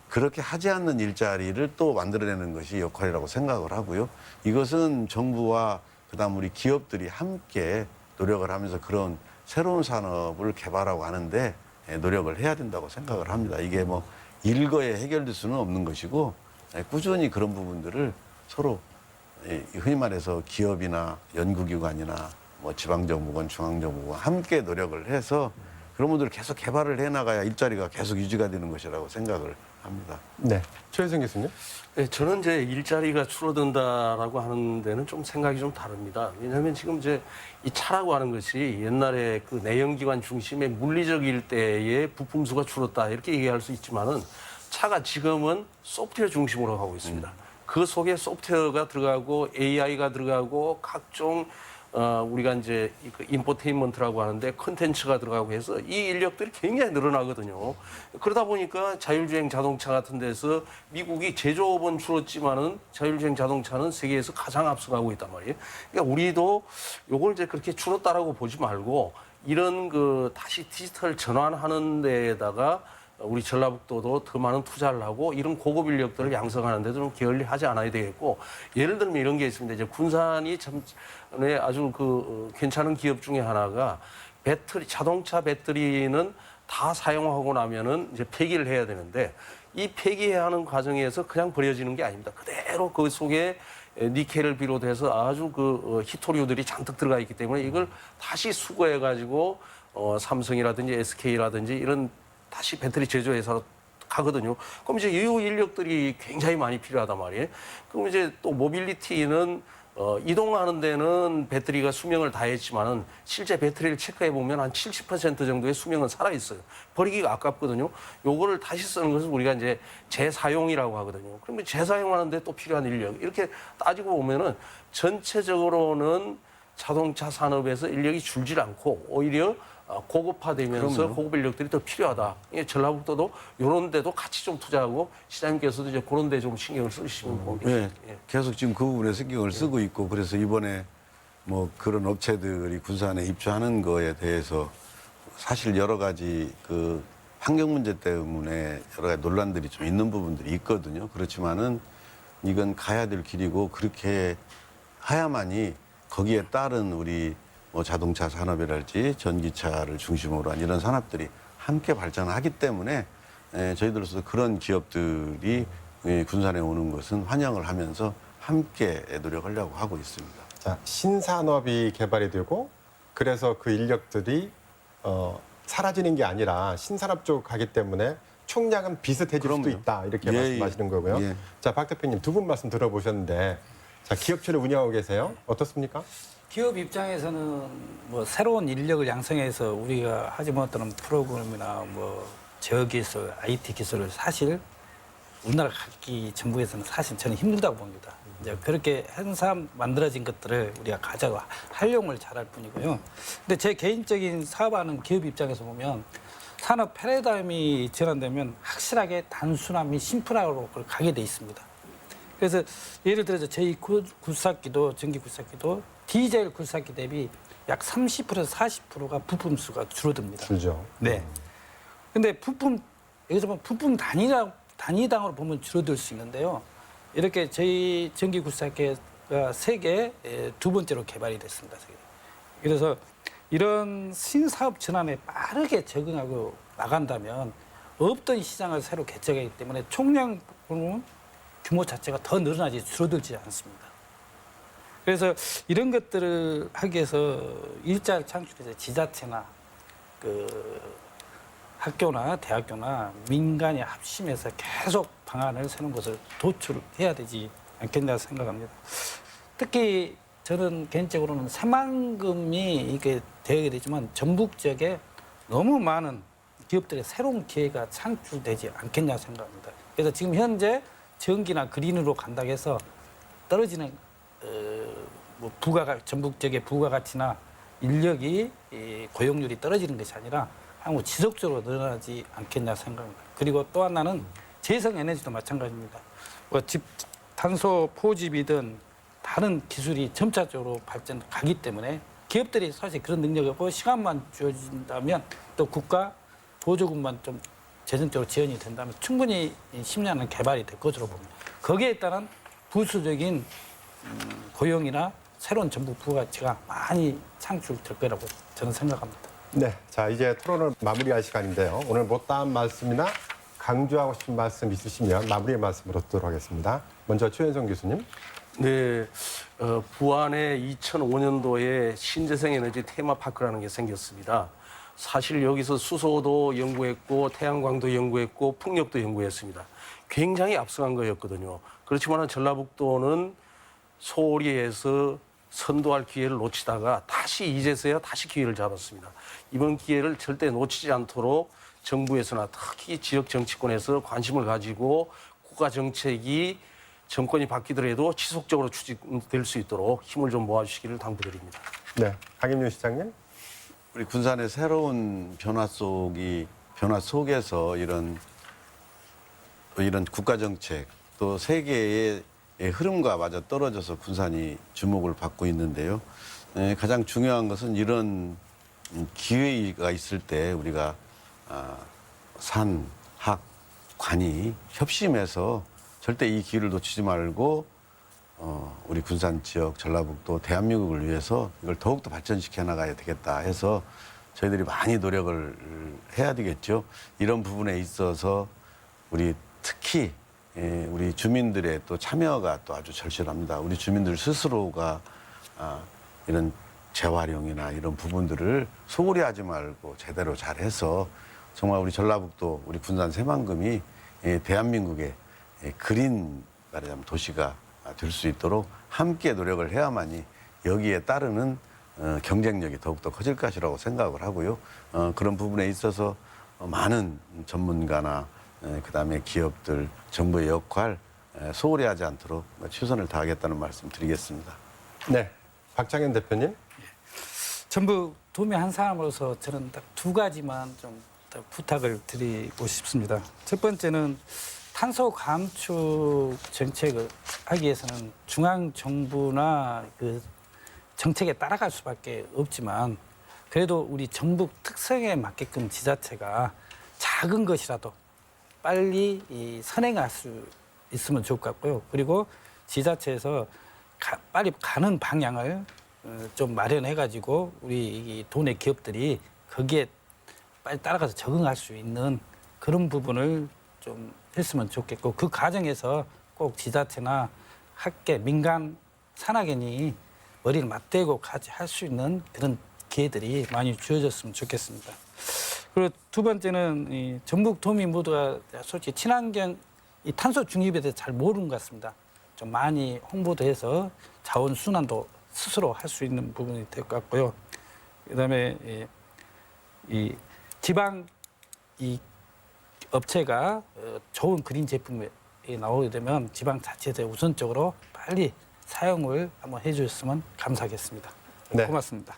S2: 그렇게 하지 않는 일자리를 또 만들어내는 것이 역할이라고 생각을 하고요. 이것은 정부와 그다음 우리 기업들이 함께 노력을 하면서 그런 새로운 산업을 개발하고 하는데 노력을 해야 된다고 생각을 합니다. 이게 뭐 일거에 해결될 수는 없는 것이고 꾸준히 그런 부분들을 서로 흔히 말해서 기업이나 연구기관이나 뭐 지방정부건 중앙정부건 함께 노력을 해서 그런 분들을 계속 개발을 해나가야 일자리가 계속 유지가 되는 것이라고 생각을 합니다.
S1: 네. 최혜성 교수님.
S3: 네, 저는 이제 일자리가 줄어든다라고 하는 데는 좀 생각이 좀 다릅니다. 왜냐하면 지금 이제 이 차라고 하는 것이 옛날에 그 내연기관 중심의 물리적 일대의 부품 수가 줄었다 이렇게 얘기할 수 있지만은 차가 지금은 소프트웨어 중심으로 가고 있습니다. 그 속에 소프트웨어가 들어가고 AI가 들어가고 각종 우리가 이제 그 인포테인먼트라고 하는데 컨텐츠가 들어가고 해서 이 인력들이 굉장히 늘어나거든요. 그러다 보니까 자율주행 자동차 같은 데서 미국이 제조업은 줄었지만은 자율주행 자동차는 세계에서 가장 앞서가고 있단 말이에요. 그러니까 우리도 요걸 이제 그렇게 줄었다라고 보지 말고 이런 그 다시 디지털 전환하는 데에다가 우리 전라북도도 더 많은 투자를 하고 이런 고급 인력들을 양성하는 데도 좀 게을리하지 않아야 되겠고 예를 들면 이런 게 있습니다. 이제 군산이 참 아주 그 괜찮은 기업 중에 하나가 배터리 자동차 배터리는 다 사용하고 나면은 이제 폐기를 해야 되는데 이 폐기해야 하는 과정에서 그냥 버려지는 게 아닙니다. 그대로 그 속에 니켈을 비롯해서 아주 그 히토류들이 잔뜩 들어가 있기 때문에 이걸 다시 수거해 가지고 삼성이라든지 SK라든지 이런 다시 배터리 제조회사로 가거든요. 그럼 이제 이 인력들이 굉장히 많이 필요하단 말이에요. 그럼 이제 또 모빌리티는 이동하는 데는 배터리가 수명을 다했지만은 실제 배터리를 체크해 보면 한 70% 정도의 수명은 살아 있어요. 버리기가 아깝거든요. 요거를 다시 쓰는 것을 우리가 이제 재사용이라고 하거든요. 그러면 재사용하는데 또 필요한 인력 이렇게 따지고 보면은 전체적으로는 자동차 산업에서 인력이 줄질 않고 오히려 고급화되면서
S2: 그럼요.
S3: 고급 인력들이 더 필요하다. 전라북도도 이런 데도 같이 좀 투자하고 시장님께서도 이제 그런 데 좀 신경을 쓰시면 모르겠습니다.
S2: 네, 계속 지금 그 부분에 신경을 쓰고 있고 그래서 이번에 뭐 그런 업체들이 군산에 입주하는 거에 대해서 사실 여러 가지 그 환경 문제 때문에 여러 가지 논란들이 좀 있는 부분들이 있거든요. 그렇지만은 이건 가야 될 길이고 그렇게 해야만이 거기에 따른 우리 뭐 자동차 산업이랄지 전기차를 중심으로 한 이런 산업들이 함께 발전하기 때문에 저희들로서 그런 기업들이 군산에 오는 것은 환영을 하면서 함께 노력하려고 하고 있습니다.
S1: 자, 신산업이 개발이 되고 그래서 그 인력들이 사라지는 게 아니라 신산업 쪽으로 가기 때문에 총량은 비슷해질 수도
S2: 그럼요.
S1: 있다 이렇게
S2: 예,
S1: 말씀하시는 거고요.
S2: 예.
S1: 자, 박 대표님 두 분 말씀 들어보셨는데 자, 기업체를 운영하고 계세요. 어떻습니까?
S4: 기업 입장에서는 뭐 새로운 인력을 양성해서 우리가 하지 못하는 프로그램이나 뭐 제어기술, IT 기술을 사실 우리나라 각기 정부에서는 사실 저는 힘들다고 봅니다. 이제 그렇게 해서 만들어진 것들을 우리가 가져가 활용을 잘할 뿐이고요. 근데 제 개인적인 사업하는 기업 입장에서 보면 산업 패러다임이 전환되면 확실하게 단순함이 심플하고 그걸 가게 돼 있습니다. 그래서 예를 들어서 저희 굴삭기도 전기 굴삭기도 디젤 굴삭기 대비 약 30%에서 40%가 부품 수가 줄어듭니다.
S1: 줄죠.
S4: 네. 근데 부품 여기서 보면 부품 단위당으로 보면 줄어들 수 있는데요. 이렇게 저희 전기 굴삭기가 세계 두 번째로 개발이 됐습니다. 세계. 그래서 이런 신사업 전환에 빠르게 적응하고 나간다면 없던 시장을 새로 개척하기 때문에 총량 규모 자체가 더 늘어나지 줄어들지 않습니다. 그래서 이런 것들을 하기 위해서 일자리 창출해서 지자체나 그 학교나 대학교나 민간이 합심해서 계속 방안을 세우는 것을 도출해야 되지 않겠나 생각합니다. 특히 저는 개인적으로는 새만금이 이게 되게 되지만 전북 지역에 너무 많은 기업들의 새로운 기회가 창출되지 않겠냐 생각합니다. 그래서 지금 현재 전기나 그린으로 간다고 해서 떨어지는 뭐 전북 지역의 부가가치나 인력이 고용률이 떨어지는 것이 아니라 향후 지속적으로 늘어나지 않겠냐 생각합니다. 그리고 또 하나는 재생에너지도 마찬가지입니다. 뭐 탄소 포집이든 다른 기술이 점차적으로 발전하기 때문에 기업들이 사실 그런 능력이 없고 시간만 주어진다면 또 국가 보조금만 좀 재정적으로 지원이 된다면 충분히 10년은 개발이 될 것으로 봅니다. 거기에 따른 부수적인 고용이나 새로운 전북 부가가치가 많이 창출될 거라고 저는 생각합니다.
S1: 네, 자 이제 토론을 마무리할 시간인데요. 오늘 못다한 말씀이나 강조하고 싶은 말씀 있으시면 마무리 말씀으로 듣도록 하겠습니다. 먼저 최현성 교수님.
S3: 네, 부안에 2005년도에 신재생 에너지 테마파크라는 게 생겼습니다. 사실 여기서 수소도 연구했고 태양광도 연구했고 풍력도 연구했습니다. 굉장히 앞서간 거였거든요. 그렇지만 전라북도는 소홀히해서 선도할 기회를 놓치다가 이제서야 다시 기회를 잡았습니다. 이번 기회를 절대 놓치지 않도록 정부에서나 특히 지역 정치권에서 관심을 가지고 국가 정책이 정권이 바뀌더라도 지속적으로 추진될 수 있도록 힘을 좀 모아주시기를 당부드립니다.
S1: 네, 강임윤 시장님.
S2: 우리 군산의 새로운 변화 속에서 이런 국가 정책 또 세계의 흐름과 맞아 떨어져서 군산이 주목을 받고 있는데요. 가장 중요한 것은 이런 기회가 있을 때 우리가 산, 학, 관이 협심해서 절대 이 기회를 놓치지 말고 우리 군산 지역, 전라북도, 대한민국을 위해서 이걸 더욱더 발전시켜 나가야 되겠다 해서 저희들이 많이 노력을 해야 되겠죠. 이런 부분에 있어서 우리 특히 우리 주민들의 또 참여가 또 아주 절실합니다. 우리 주민들 스스로가 이런 재활용이나 이런 부분들을 소홀히 하지 말고 제대로 잘해서 정말 우리 전라북도, 우리 군산 새만금이 대한민국의 그린 말하자면 도시가 될 수 있도록 함께 노력을 해야만이 여기에 따르는 경쟁력이 더욱더 커질 것이라고 생각을 하고요. 그런 부분에 있어서 많은 전문가나 그다음에 기업들, 정부의 역할 소홀히 하지 않도록 최선을 다하겠다는 말씀 드리겠습니다.
S1: 네, 박창현 대표님.
S4: 전북 도민 한 사람으로서 저는 딱 두 가지만 좀 부탁을 드리고 싶습니다. 첫 번째는 탄소 감축 정책을 하기 위해서는 중앙 정부나 그 정책에 따라갈 수밖에 없지만 그래도 우리 전북 특성에 맞게끔 지자체가 작은 것이라도 빨리 선행할 수 있으면 좋을 것 같고요. 그리고 지자체에서 빨리 가는 방향을 좀 마련해가지고 우리 이 도내 기업들이 거기에 빨리 따라가서 적응할 수 있는 그런 부분을 좀 했으면 좋겠고 그 과정에서 꼭 지자체나 학계, 민간 산학연이 머리를 맞대고 같이 할 수 있는 그런 기회들이 많이 주어졌으면 좋겠습니다. 그리고 두 번째는 이 전북 도민 모두가 솔직히 친환경 이 탄소 중립에 대해서 잘 모르는 것 같습니다. 좀 많이 홍보도 해서 자원 순환도 스스로 할 수 있는 부분이 될 것 같고요. 그다음에 이 지방 이 업체가 좋은 그린 제품이 나오게 되면 지방 자체에서 우선적으로 빨리 사용을 한번 해주셨으면 감사하겠습니다.
S1: 네.
S4: 고맙습니다.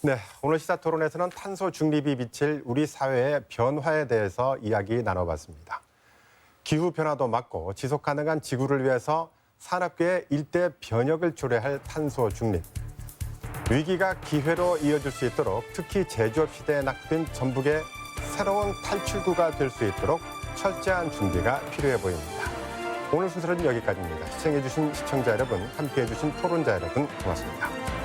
S1: 네, 오늘 시사토론에서는 탄소 중립이 미칠 우리 사회의 변화에 대해서 이야기 나눠봤습니다. 기후 변화도 막고 지속 가능한 지구를 위해서 산업계의 일대 변혁을 초래할 탄소 중립. 위기가 기회로 이어질 수 있도록 특히 제조업 시대에 낙빈 전북의 새로운 탈출구가 될 수 있도록 철저한 준비가 필요해 보입니다. 오늘 순서는 여기까지입니다. 시청해주신 시청자 여러분, 함께해주신 토론자 여러분 고맙습니다.